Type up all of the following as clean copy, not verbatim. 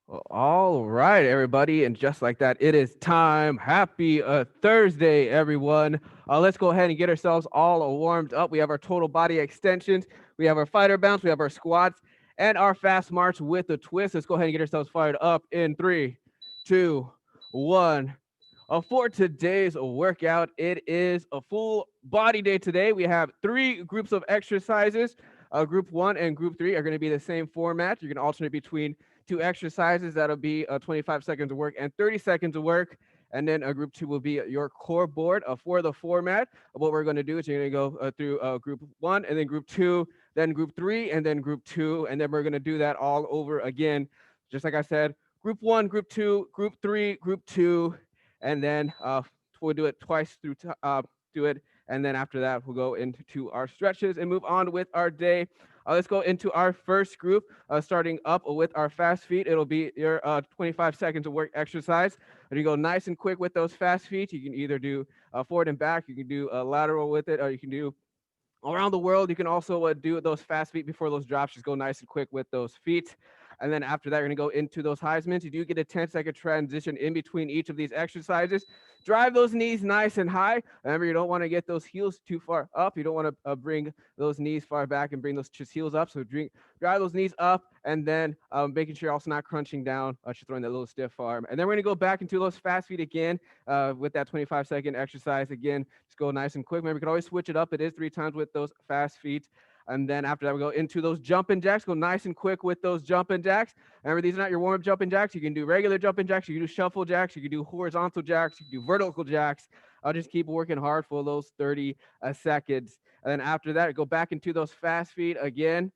Well, all right, everybody, and just like that, it is time. Happy Thursday, everyone. Let's go ahead and get ourselves all warmed up. We have our total body extensions, we have our fighter bounce, we have our squats, and our fast march with a twist. Let's go ahead and get ourselves fired up in 3, 2, 1. For today's workout, it is a full body day today. We have three groups of exercises. Group one and group three are going to be the same format. You're going to alternate between two exercises. That'll be 25 seconds of work and 30 seconds of work. And then group two will be your core board for the format. What we're going to do is you're going to go through group one and then group two, then group three, and then group two. And then we're going to do that all over again. Just like I said, group one, group two, group three, group two, and then we'll do it twice through do it, and then after that we'll go into our stretches and move on with our day. Let's go into our first group, starting up with our fast feet. It'll be your 25 seconds of work exercise. And you go nice and quick with those fast feet. You can either do forward and back, you can do lateral with it, or you can do around the world. You can also do those fast feet before those drops. Just go nice and quick with those feet. And then after that, you're going to go into those Heismans. You do get a 10-second transition in between each of these exercises. Drive those knees nice and high. Remember, you don't want to get those heels too far up. You don't want to bring those knees far back and bring those just heels up. So drive those knees up, and then making sure you're also not crunching down, just throwing that little stiff arm. And then we're going to go back into those fast feet again with that 25-second exercise again. Just go nice and quick. Remember, you can always switch it up. It is 3 times with those fast feet. And then after that, we go into those jumping jacks. Go nice and quick with those jumping jacks. Remember, these are not your warm-up jumping jacks. You can do regular jumping jacks. You can do shuffle jacks. You can do horizontal jacks. You can do vertical jacks. I'll just keep working hard for those 30 seconds. And then after that, go back into those fast feet again.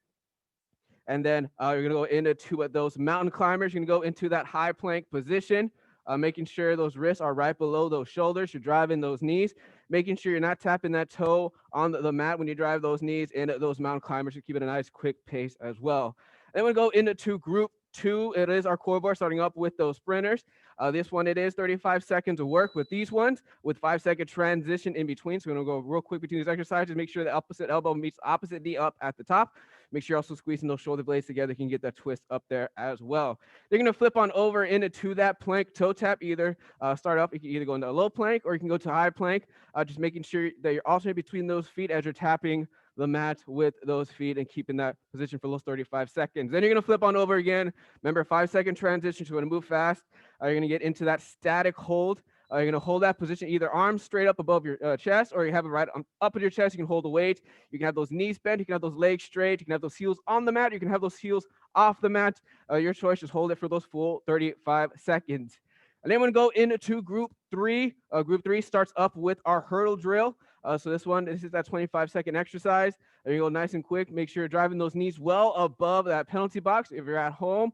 And then you're going to go into those mountain climbers. You're going to go into that high plank position, making sure those wrists are right below those shoulders. You're driving those knees, making sure you're not tapping that toe on the mat when you drive those knees into those mountain climbers. You keep it a nice quick pace as well. Then we go into group two. It is our core board, starting up with those sprinters. This one, it is 35 seconds of work with these ones with 5-second transition in between. So we're going to go real quick between these exercises. Make sure the opposite elbow meets opposite knee up at the top. Make sure you're also squeezing those shoulder blades together. You can get that twist up there as well. You're going to flip on over into that plank toe tap. Either start up, you can either go into a low plank or you can go to high plank. Just making sure that you're alternating between those feet as you're tapping the mat with those feet and keeping that position for those 35 seconds. Then you're going to flip on over again. Remember, 5-second transition. So you're going to move fast. You're going to get into that static hold. You're going to hold that position, either arms straight up above your chest, or you have it right up at your chest. You can hold the weight. You can have those knees bent. You can have those legs straight. You can have those heels on the mat. You can have those heels off the mat. Your choice. Just hold it for those full 35 seconds. And then we're going to go into group three. Group three starts up with our hurdle drill. So this is that 25-second exercise. You go nice and quick. Make sure you're driving those knees well above that penalty box. If you're at home,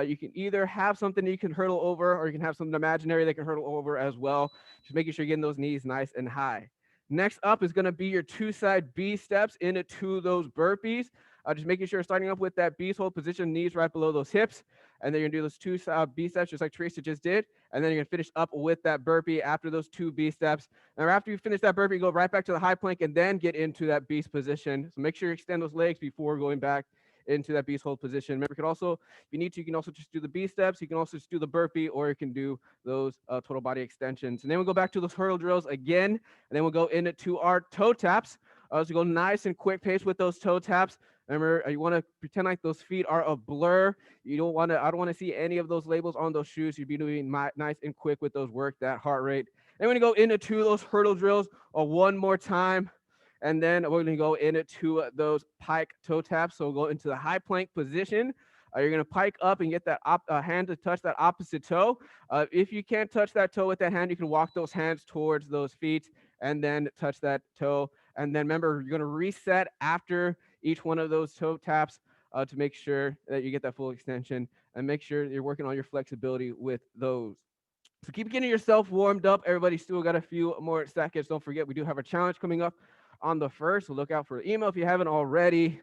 you can either have something that you can hurdle over, or you can have something imaginary that can hurdle over as well. Just making sure you're getting those knees nice and high. Next up is going to be your 2-side B steps into those burpees. Just making sure you're starting up with that beast hold position, knees right below those hips. And then you're going to do those 2 B steps just like Teresa just did. And then you're going to finish up with that burpee after those 2 B steps. And after you finish that burpee, go right back to the high plank and then get into that beast position. So make sure you extend those legs before going back into that beast hold position. Remember, you can also, if you need to, you can also just do the B steps. You can also just do the burpee, or you can do those total body extensions. And then we'll go back to those hurdle drills again, and then we'll go into our toe taps. So go nice and quick pace with those toe taps. Remember, you want to pretend like those feet are a blur. You don't want to. I don't want to see any of those labels on those shoes. You'd be doing nice and quick with those work that heart rate. And we're going to go into those hurdle drills one more time. And then we're going to go into those pike toe taps. So we'll go into the high plank position. You're going to pike up and get that hand to touch that opposite toe. If you can't touch that toe with that hand, you can walk those hands towards those feet and then touch that toe. And then remember, you're going to reset after each one of those toe taps to make sure that you get that full extension, and make sure you're working on your flexibility with those. So keep getting yourself warmed up. Everybody still got a few more seconds. Don't forget, we do have a challenge coming up on the 1st. So look out for the email if you haven't already.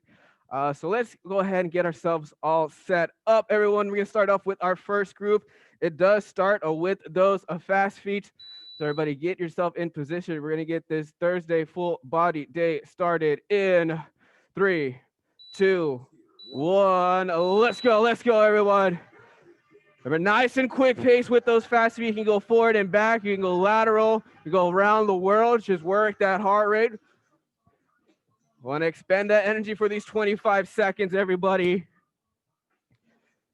So let's go ahead and get ourselves all set up, everyone. We're going to start off with our first group. It does start with those fast feet. So everybody get yourself in position. We're going to get this Thursday full body day started in 3, 2, 1. Let's go, everyone. Remember, nice and quick pace with those fast feet. You can go forward and back. You can go lateral. You go around the world. Just work that heart rate. Want to expend that energy for these 25 seconds, everybody.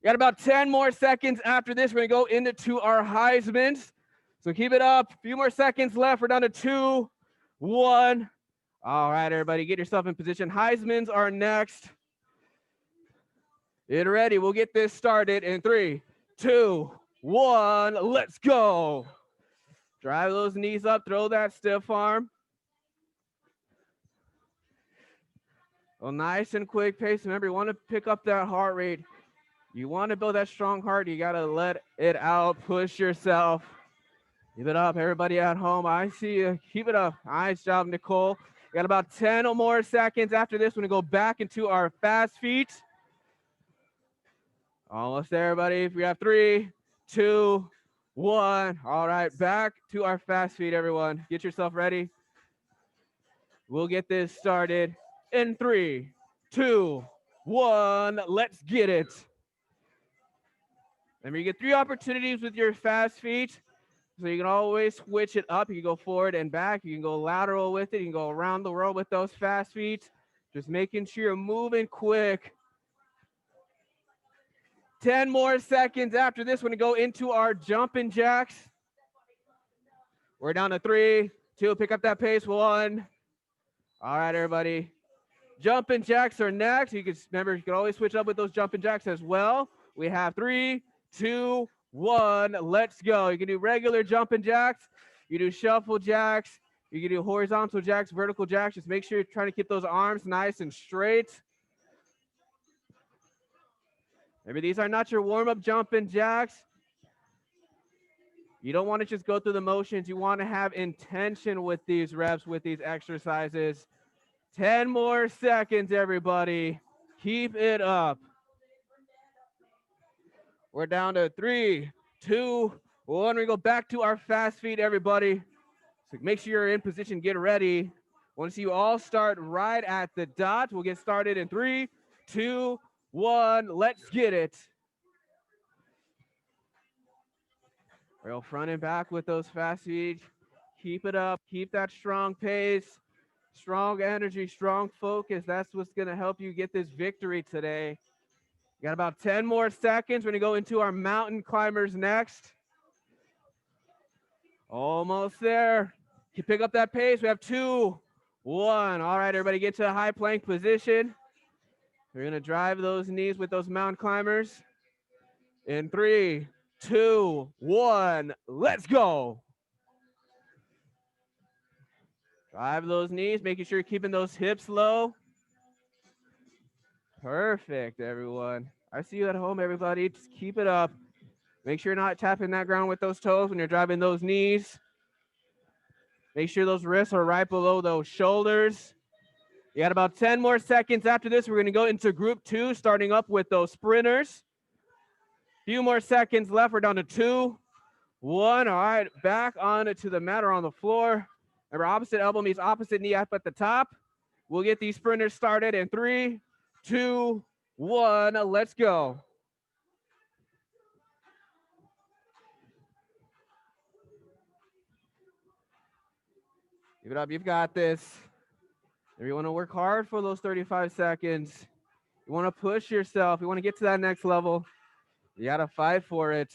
Got about 10 more seconds after this. We're going to go into our Heismans. So keep it up. A few more seconds left. We're down to 2, 1. All right, everybody, get yourself in position. Heismans are next. Get ready. We'll get this started in 3, 2, 1. Let's go. Drive those knees up. Throw that stiff arm. Well, nice and quick pace. Remember, you want to pick up that heart rate. You want to build that strong heart. You got to let it out. Push yourself. Keep it up, everybody at home. I see you. Keep it up. Nice job, Nicole. We got about 10 or more seconds after this. We're going to go back into our fast feet. Almost there, everybody. We have 3, 2, 1. All right, back to our fast feet, everyone. Get yourself ready. We'll get this started in 3, 2, 1. Let's get it. Remember, you get 3 opportunities with your fast feet. So you can always switch it up. You can go forward and back. You can go lateral with it. You can go around the world with those fast feet. Just making sure you're moving quick. 10 more seconds after this. We're going to go into our jumping jacks. We're down to 3, 2. Pick up that pace. 1. All right, everybody. Jumping jacks are next. You can remember, you can always switch up with those jumping jacks as well. We have 3, 2, 1. Let's go. You can do regular jumping jacks. You do shuffle jacks. You can do horizontal jacks, vertical jacks. Just make sure you're trying to keep those arms nice and straight. Maybe these are not your warm-up jumping jacks. You don't want to just go through the motions. You want to have intention with these reps, with these exercises. 10 more seconds, everybody. Keep it up. We're down to 3, 2, 1. We go back to our fast feet, everybody. So make sure you're in position. Get ready. Once you all start right at the dot, we'll get started in 3, 2, 1. Let's get it. Real front and back with those fast feet. Keep it up. Keep that strong pace, strong energy, strong focus. That's what's going to help you get this victory today. Got about 10 more seconds. We're going to go into our mountain climbers next. Almost there. You pick up that pace. We have 2, 1. All right, everybody, get to a high plank position. We're going to drive those knees with those mountain climbers. In 3, 2, 1. Let's go. Drive those knees, making sure you're keeping those hips low. Perfect, everyone. I see you at home, everybody. Just keep it up. Make sure you're not tapping that ground with those toes when you're driving those knees. Make sure those wrists are right below those shoulders. You got about 10 more seconds after this. We're going to go into group 2, starting up with those sprinters. Few more seconds left. We're down to 2, 1. All right, back on to the mat or on the floor. Remember, opposite elbow meets opposite knee up at the top. We'll get these sprinters started in 3, 2, 1. Let's go. Give it up. You've got this. If you want to work hard for those 35 seconds, you want to push yourself. You want to get to that next level. You got to fight for it.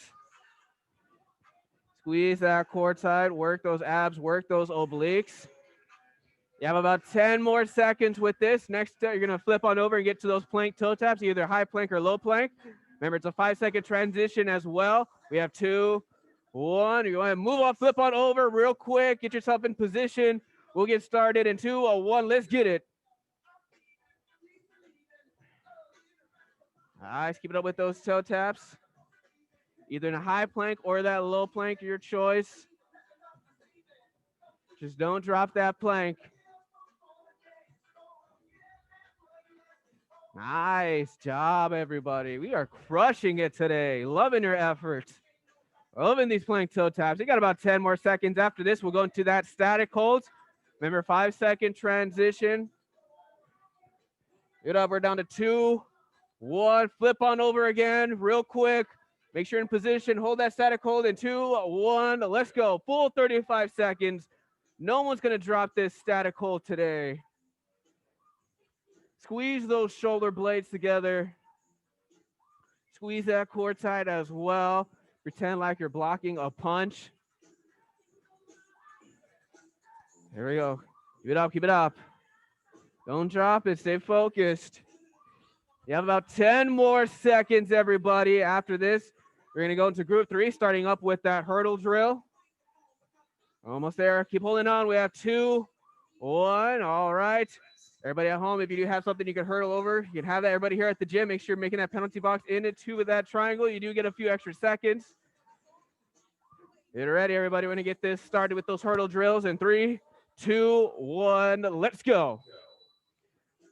Squeeze that core tight. Work those abs. Work those obliques. You have about 10 more seconds with this. Next, you're going to flip on over and get to those plank toe taps, either high plank or low plank. Remember, it's a 5-second transition as well. We have 2, 1. You want to move off, flip on over real quick. Get yourself in position. We'll get started in 2, 1. Let's get it. Nice. Keep it up with those toe taps. Either in a high plank or that low plank, your choice. Just don't drop that plank. Nice job, everybody. We are crushing it today. Loving your efforts. Loving these plank toe taps. You got about 10 more seconds. After this, we'll go into that static holds. Remember, 5-second transition. Get up. We're down to 2, 1. Flip on over again real quick. Make sure you're in position. Hold that static hold in 2, 1. Let's go. Full 35 seconds. No one's going to drop this static hold today. Squeeze those shoulder blades together. Squeeze that core tight as well. Pretend like you're blocking a punch. Here we go. Keep it up, keep it up. Don't drop it, stay focused. You have about 10 more seconds, everybody. After this, we're gonna go into group 3, starting up with that hurdle drill. Almost there, keep holding on. We have 2, 1, all right. Everybody at home, if you do have something you can hurdle over, you can have that. Everybody here at the gym, make sure you're making that penalty box into that triangle. You do get a few extra seconds. Get ready, everybody. We're gonna get this started with those hurdle drills in 3, 2, 1, let's go.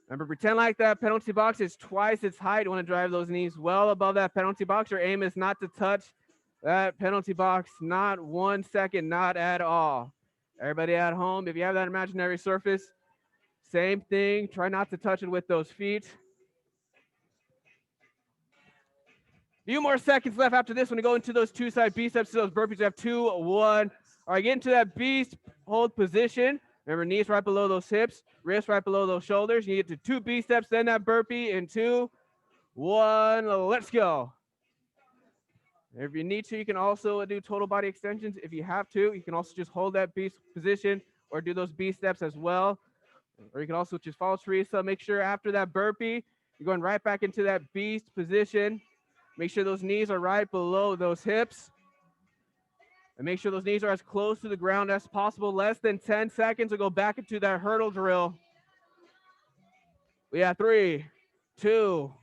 Remember, pretend like that penalty box is twice its height. You want to drive those knees well above that penalty box. Your aim is not to touch that penalty box, not 1 second, not at all. Everybody at home, if you have that imaginary surface, same thing. Try not to touch it with those feet. Few more seconds left after this. When we go into those 2 side biceps to those burpees, we have 2, 1. All right, get into that beast hold position. Remember, knees right below those hips, wrists right below those shoulders. You get to 2 biceps, then that burpee in 2, 1. Let's go. If you need to, you can also do total body extensions. If you have to, you can also just hold that beast position or do those B steps as well. Or you can also just follow Teresa. Make sure after that burpee, you're going right back into that beast position. Make sure those knees are right below those hips. And make sure those knees are as close to the ground as possible. Less than 10 seconds. We'll go back into that hurdle drill. We have 3, 2,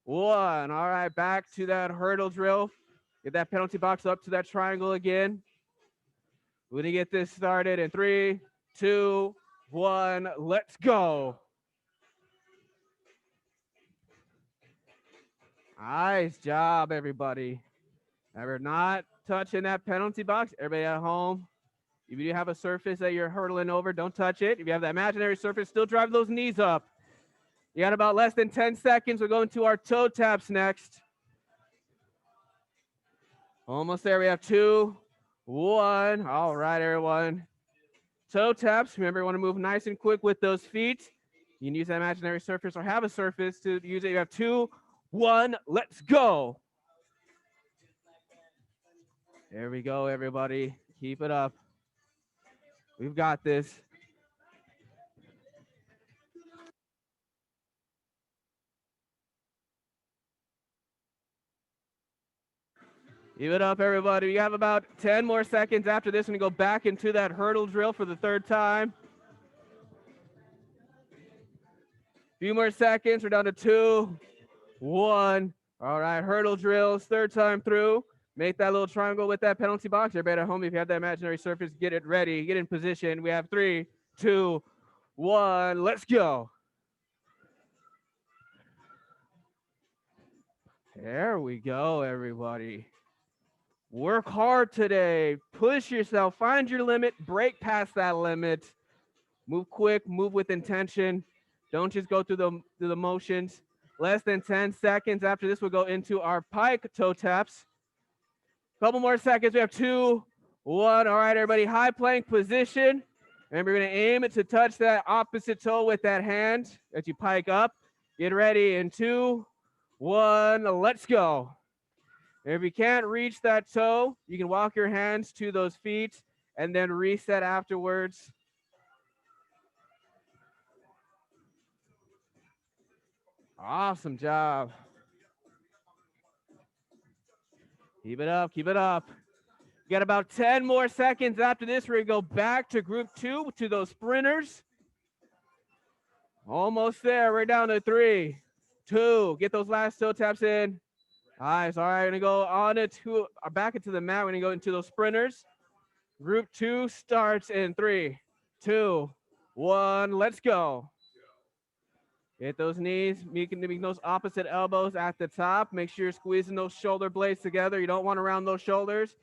1. All right, back to that hurdle drill. Get that penalty box up to that triangle again. We're gonna get this started in 3, 2, 1. Let's go. Nice job, everybody. Ever not touching that penalty box? Everybody at home, if you do have a surface that you're hurdling over, don't touch it. If you have that imaginary surface, still drive those knees up. You got about less than 10 seconds. We're going to our toe taps next. Almost there. We have 2, 1. All right, everyone. Toe taps. Remember, you want to move nice and quick with those feet. You can use that imaginary surface or have a surface to use it. You have 2, 1. Let's go. There we go, everybody. Keep it up. We've got this. Keep it up, everybody. We have about 10 more seconds after this. We're going to go back into that hurdle drill for the 3rd time. Few more seconds. We're down to 2, 1. All right, hurdle drills, 3rd time through. Make that little triangle with that penalty box. Everybody at home, if you have that imaginary surface, get it ready. Get in position. We have 3, 2, 1. Let's go. There we go, everybody. Work hard today. Push yourself. Find your limit. Break past that limit. Move quick. Move with intention. Don't just go through the motions. Less than 10 seconds. After this, we'll go into our pike toe taps. Couple more seconds. We have 2, 1. All right, everybody. High plank position. Remember, you're going to aim it to touch that opposite toe with that hand as you pike up. Get ready in 2, 1. Let's go. If you can't reach that toe, you can walk your hands to those feet and then reset afterwards. Awesome job. Keep it up, keep it up. You got about 10 more seconds after this. We're gonna go back to group 2, to those sprinters. Almost there, we're down to 3, 2. Get those last toe taps in. Nice, all right, we're gonna go on to back into the mat. We're gonna go into those sprinters. Group 2 starts in 3, 2, 1, let's go. Get those knees, making those opposite elbows at the top. Make sure you're squeezing those shoulder blades together. You don't want to round those shoulders.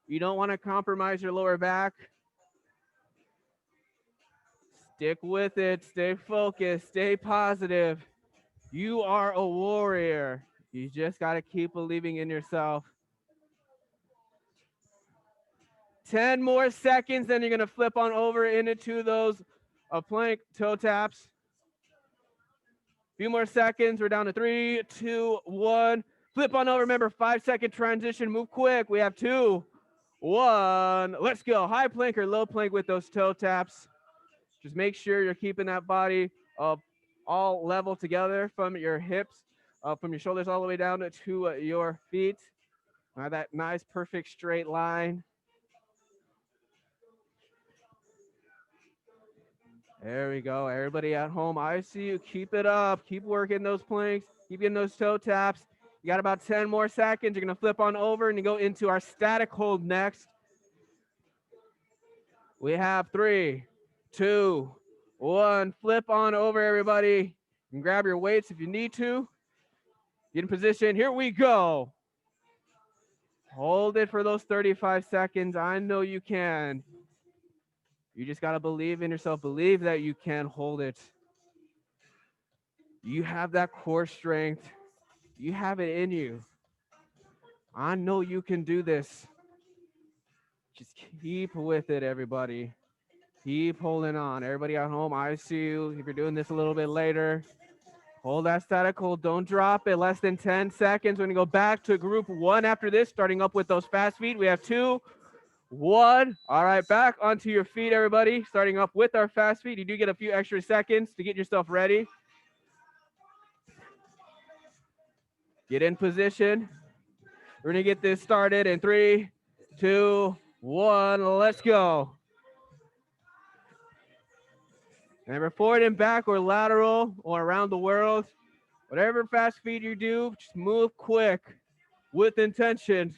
You don't want to compromise your lower back. Stick with it. Stay focused. Stay positive. You are a warrior. You just got to keep believing in yourself. 10 more seconds, then you're going to flip on over into those plank toe taps. Few more seconds. We're down to 3, 2, 1. Flip on over. Remember, 5-second transition. Move quick. We have 2, 1. Let's go. High plank or low plank with those toe taps. Just make sure you're keeping that body all level together from your hips, from your shoulders all the way down to your feet. That nice, perfect straight line. There we go. Everybody at home, I see you. Keep it up. Keep working those planks. Keep getting those toe taps. You got about 10 more seconds. You're going to flip on over and you go into our static hold next. We have 3, 2, 1. Flip on over, everybody. You can grab your weights if you need to. Get in position. Here we go. Hold it for those 35 seconds. I know you can. You just got to believe in yourself. Believe that you can hold it. You have that core strength. You have it in you. I know you can do this. Just keep with it, everybody. Keep holding on. Everybody at home, I see you. If you're doing this a little bit later, hold that static hold. Don't drop it. Less than 10 seconds. We're going to go back to group 1 after this, starting up with those fast feet. We have 2, 1. All right, back onto your feet, everybody. Starting up with our fast feet. You do get a few extra seconds to get yourself ready. Get in position. We're going to get this started in 3, 2, 1. Let's go. Remember, forward and back or lateral or around the world. Whatever fast feet you do, just move quick with intention.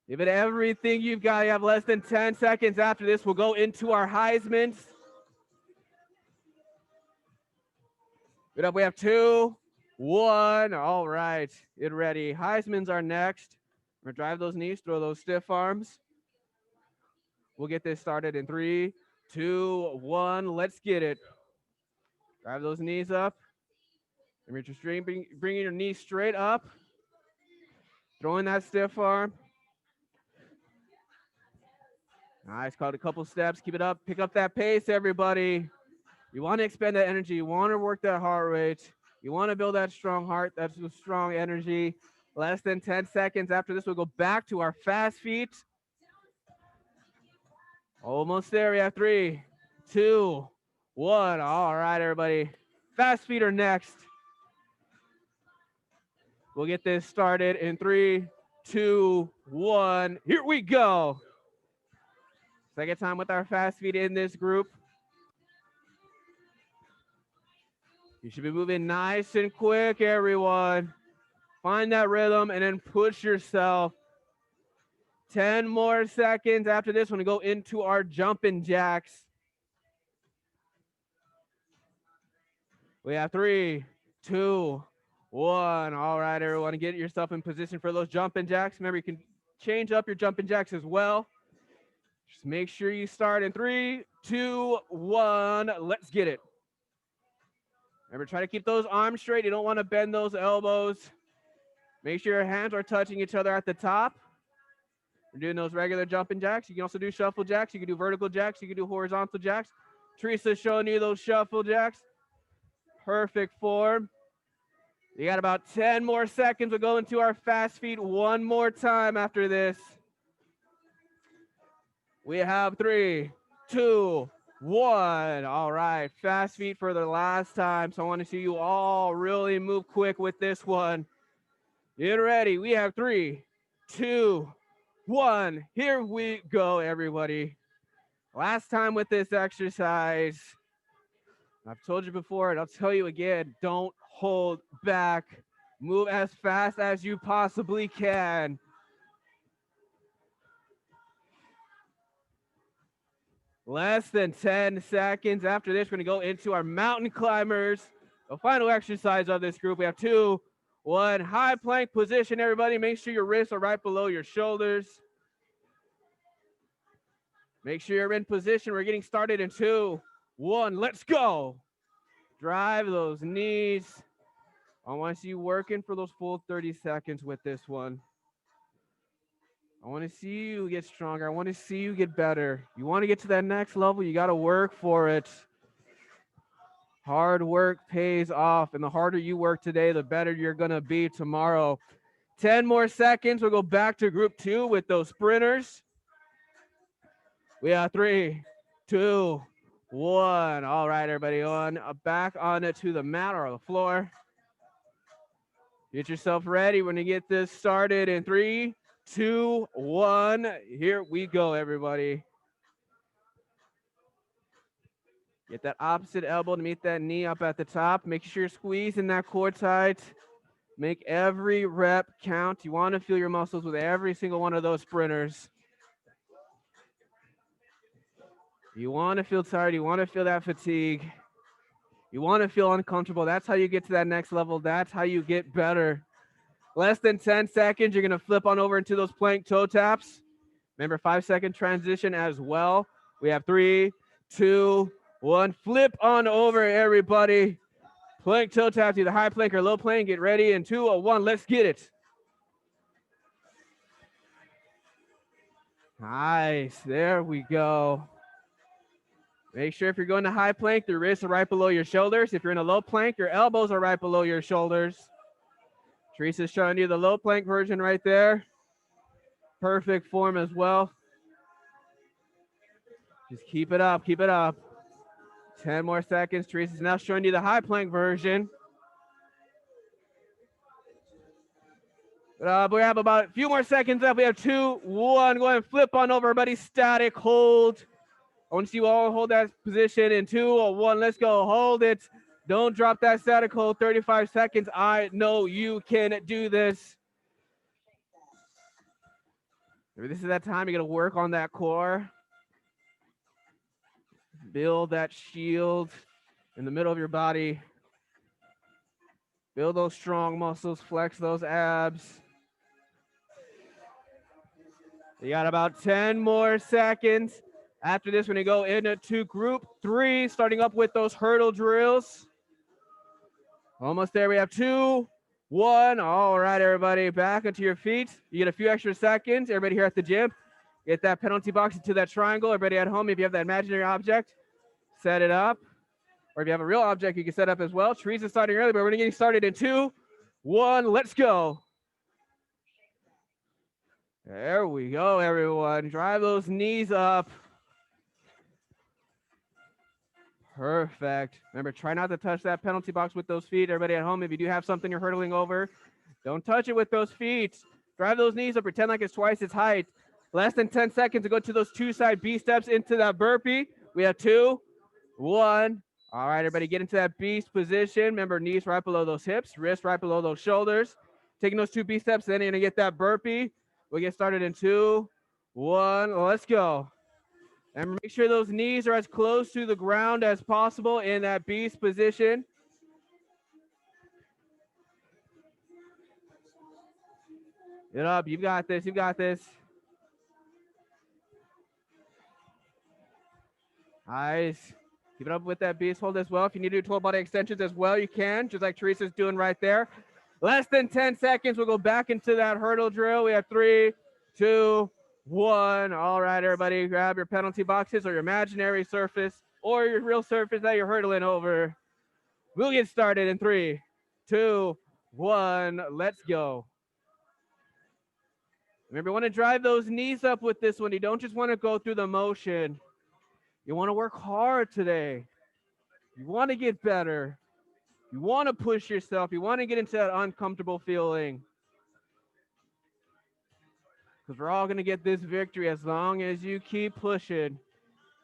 Give it everything you've got. You have less than 10 seconds after this. We'll go into our Heismans. Good up. We have 2, 1. All right. Get ready. Heismans are next. We're going to drive those knees, throw those stiff arms. We'll get this started in 3, 2, 1. Let's get it. Drive those knees up. And you're just bringing your knees straight up. Throwing that stiff arm. Nice. Caught a couple steps. Keep it up. Pick up that pace, everybody. You want to expend that energy. You want to work that heart rate. You want to build that strong heart. That's the strong energy. Less than 10 seconds after this, we'll go back to our fast feet. Almost there. We have 3, 2, 1. All right, everybody. Fast feet are next. We'll get this started in 3, 2, 1. Here we go. Second time with our fast feet in this group. You should be moving nice and quick, everyone. Find that rhythm and then push yourself. 10 more seconds after this when we go into our jumping jacks. We have 3, 2, 1. All right, everyone, get yourself in position for those jumping jacks. Remember, you can change up your jumping jacks as well. Just make sure you start in 3, 2, 1. Let's get it. Remember, try to keep those arms straight. You don't want to bend those elbows. Make sure your hands are touching each other at the top. We're doing those regular jumping jacks. You can also do shuffle jacks. You can do vertical jacks. You can do horizontal jacks. Teresa's showing you those shuffle jacks. Perfect form. You got about 10 more seconds. We'll go into our fast feet one more time after this. We have 3, 2, 1. All right, fast feet for the last time. So I want to see you all really move quick with this one. Get ready. We have 3, 2, 1. Here we go, everybody. Last time with this exercise. I've told you before, and I'll tell you again, don't hold back. Move as fast as you possibly can. Less than 10 seconds after this, we're going to go into our mountain climbers. The final exercise of this group. We have 2, 1. High plank position, everybody. Make sure your wrists are right below your shoulders. Make sure you're in position. We're getting started in 2, 1. Let's go. Drive those knees. I want to see you working for those full 30 seconds with this one. I want to see you get stronger. I want to see you get better. You want to get to that next level, you got to work for it. Hard work pays off, and the harder you work today, the better you're going to be tomorrow. 10 more seconds. We'll go back to group 2 with those sprinters. We have 3, 2, 1. All right, everybody, on back on it to the mat or the floor. Get yourself ready. We're going to get this started in 3, 2, 1. Here we go, everybody. Get that opposite elbow to meet that knee up at the top. Make sure you're squeezing that core tight. Make every rep count. You want to feel your muscles with every single one of those sprinters. You want to feel tired. You want to feel that fatigue. You want to feel uncomfortable. That's how you get to that next level. That's how you get better. Less than 10 seconds, you're going to flip on over into those plank toe taps. Remember, 5-second transition as well. We have 3, 2, 1. Flip on over, everybody. Plank toe taps, either high plank or low plank. Get ready in 2, 1. Let's get it. Nice. There we go. Make sure if you're going to high plank, the wrists are right below your shoulders. If you're in a low plank, your elbows are right below your shoulders. Teresa's showing you the low plank version right there. Perfect form as well. Just keep it up, keep it up. 10 more seconds. Teresa's now showing you the high plank version. We have about a few more seconds left. We have 2, 1. Go ahead and flip on over, everybody. Static hold. I want to see you all hold that position in 2, 1. Let's go. Hold it. Don't drop that static hold. 35 seconds. I know you can do this. This is that time you're going to work on that core. Build that shield in the middle of your body. Build those strong muscles. Flex those abs. You got about 10 more seconds. After this, we're going to go into group 3, starting up with those hurdle drills. Almost there. We have 2, 1. All right, everybody, back onto your feet. You get a few extra seconds. Everybody here at the gym, get that penalty box into that triangle. Everybody at home, if you have that imaginary object, set it up. Or if you have a real object, you can set up as well. Teresa's starting early, but we're going to get started in 2, 1. Let's go. There we go, everyone. Drive those knees up. Perfect. Remember, try not to touch that penalty box with those feet. Everybody at home, if you do have something you're hurdling over, don't touch it with those feet. Drive those knees up. Pretend like it's twice its height. Less than 10 seconds to go to those 2 side B steps into that burpee. We have 2, 1. All right, everybody, get into that beast position. Remember, knees right below those hips, wrists right below those shoulders. Taking those 2 B steps, then you're going to get that burpee. We'll get started in 2, 1. Let's go. And make sure those knees are as close to the ground as possible in that beast position. Get up. You've got this. You've got this. Nice. Keep it up with that beast hold as well. If you need to do 12 body extensions as well, you can, just like Teresa's doing right there. Less than 10 seconds. We'll go back into that hurdle drill. We have 3, 2, 1. All right, everybody, grab your penalty boxes or your imaginary surface or your real surface that you're hurdling over. We'll get started in 3, 2, 1. Let's go. Remember, you want to drive those knees up with this one. You don't just want to go through the motion. You want to work hard today. You want to get better. You want to push yourself. You want to get into that uncomfortable feeling. Because we're all going to get this victory as long as you keep pushing.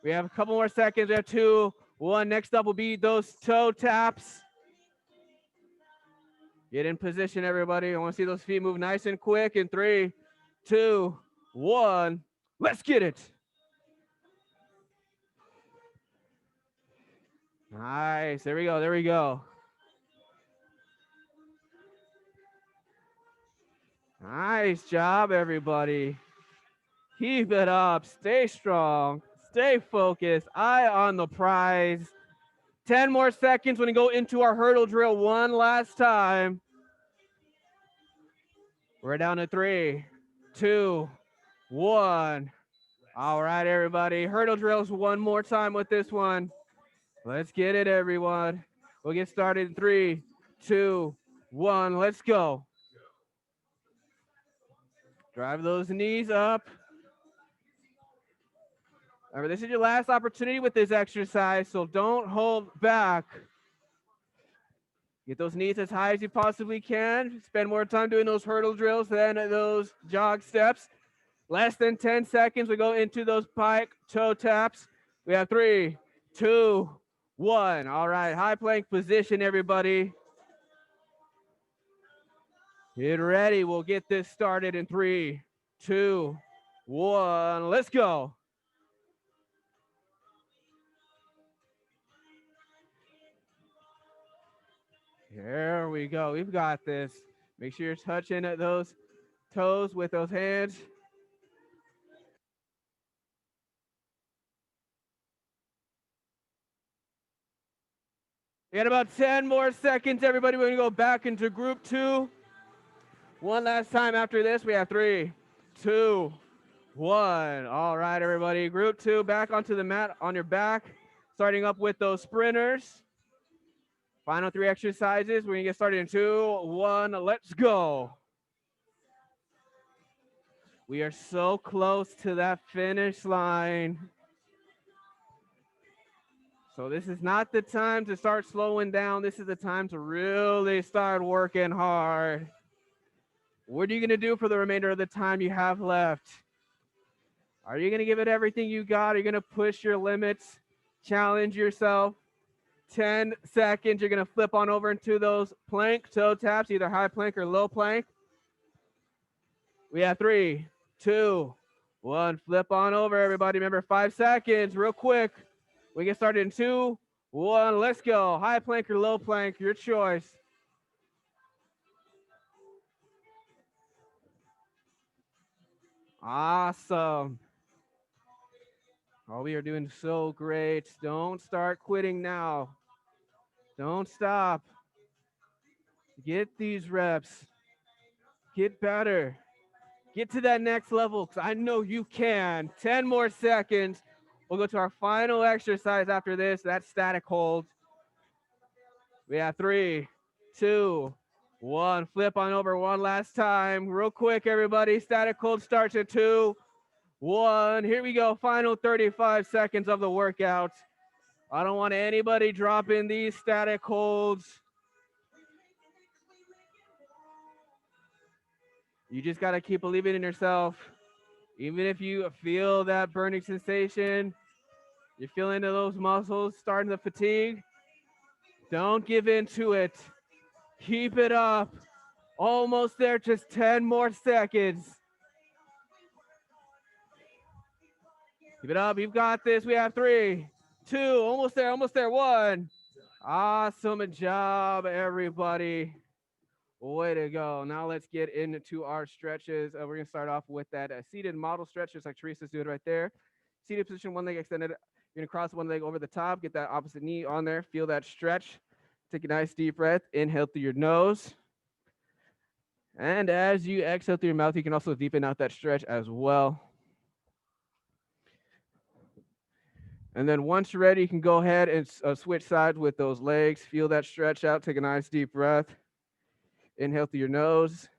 We have a couple more seconds. We have 2, 1. Next up will be those toe taps. Get in position, everybody. I want to see those feet move nice and quick in 3, 2, 1. Let's get it. Nice. There we go. There we go. Nice job, everybody. Keep it up. Stay strong. Stay focused. Eye on the prize. 10 more seconds when we go into our hurdle drill one last time. We're down to 3, 2, 1. All right, everybody. Hurdle drills one more time with this one. Let's get it, everyone. We'll get started in 3, 2, 1. Let's go. Drive those knees up. Remember, this is your last opportunity with this exercise, so don't hold back. Get those knees as high as you possibly can. Spend more time doing those hurdle drills than those jog steps. Less than 10 seconds, we go into those pike toe taps. We have 3, 2, 1. All right, high plank position, everybody. Get ready. We'll get this started in 3, 2, 1. Let's go. Here we go. We've got this. Make sure you're touching those toes with those hands. We got about 10 more seconds, everybody. We're going to go back into group 2. One last time after this. We have 3, 2, 1. All right, everybody. Group 2, back onto the mat on your back. Starting up with those sprinters. Final 3 exercises. We're going to get started in 2, 1. Let's go. We are so close to that finish line. So this is not the time to start slowing down. This is the time to really start working hard. What are you going to do for the remainder of the time you have left? Are you going to give it everything you got? Are you going to push your limits, challenge yourself? 10 seconds, you're going to flip on over into those plank toe taps, either high plank or low plank. We have 3, 2, 1. Flip on over, everybody. Remember, 5 seconds, real quick. We get started in 2, 1. Let's go. High plank or low plank, your choice. Awesome. Oh, we are doing so great. Don't start quitting now. Don't stop. Get these reps. Get better. Get to that next level, because I know you can. 10 more seconds. We'll go to our final exercise after this. That's static hold. We have 3, 2, 1. Flip on over one last time. Real quick, everybody. Static hold starts at 2, 1. Here we go. Final 35 seconds of the workout. I don't want anybody dropping these static holds. You just got to keep believing in yourself. Even if you feel that burning sensation, you're feeling those muscles starting to fatigue, don't give in to it. Keep it up. Almost there, just 10 more seconds. Keep it up. You've got this. We have 3, 2, almost there, 1. Awesome job, everybody. Way to go. Now let's get into our stretches. We're going to start off with that seated model stretch, just like Teresa's doing right there. Seated position, one leg extended. You're going to cross one leg over the top, get that opposite knee on there. Feel that stretch. Take a nice deep breath. Inhale through your nose. And as you exhale through your mouth, you can also deepen out that stretch as well. And then once you're ready, you can go ahead and switch sides with those legs. Feel that stretch out. Take a nice deep breath. Inhale through your nose.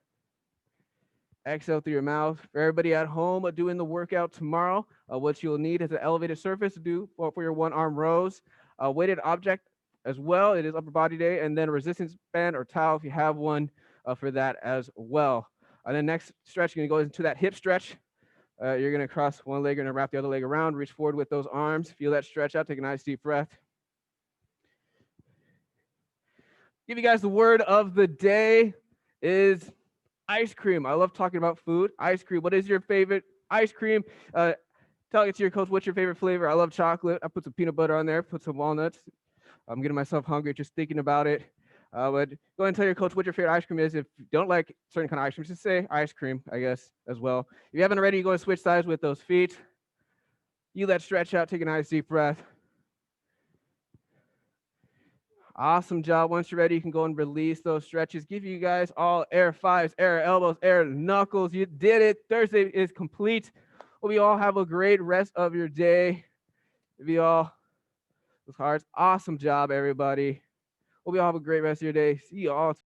Exhale through your mouth. For everybody at home doing the workout tomorrow, what you'll need is an elevated surface to do for your one arm rows. A weighted object as well. It is upper body day. And then a resistance band or towel if you have one for that as well. And then next stretch, you're going to go into that hip stretch. You're going to cross one leg, you're going to wrap the other leg around, reach forward with those arms. Feel that stretch out. Take a nice deep breath. Give you guys the word of the day is ice cream. I love talking about food. Ice cream. What is your favorite ice cream? Tell it to your coach what's your favorite flavor. I love chocolate. I put some peanut butter on there, put some walnuts. I'm getting myself hungry just thinking about it. But go ahead and tell your coach what your favorite ice cream is. If you don't like certain kind of ice cream, just say ice cream, I guess, as well. If you haven't already, you go and switch sides with those feet. You let stretch out, take a nice deep breath. Awesome job. Once you're ready, you can go and release those stretches. Give you guys all air fives, air elbows, air knuckles. You did it. Thursday is complete. Hope you all have a great rest of your day. Give you all those hearts. Awesome job, everybody. Hope you all have a great rest of your day. See you all.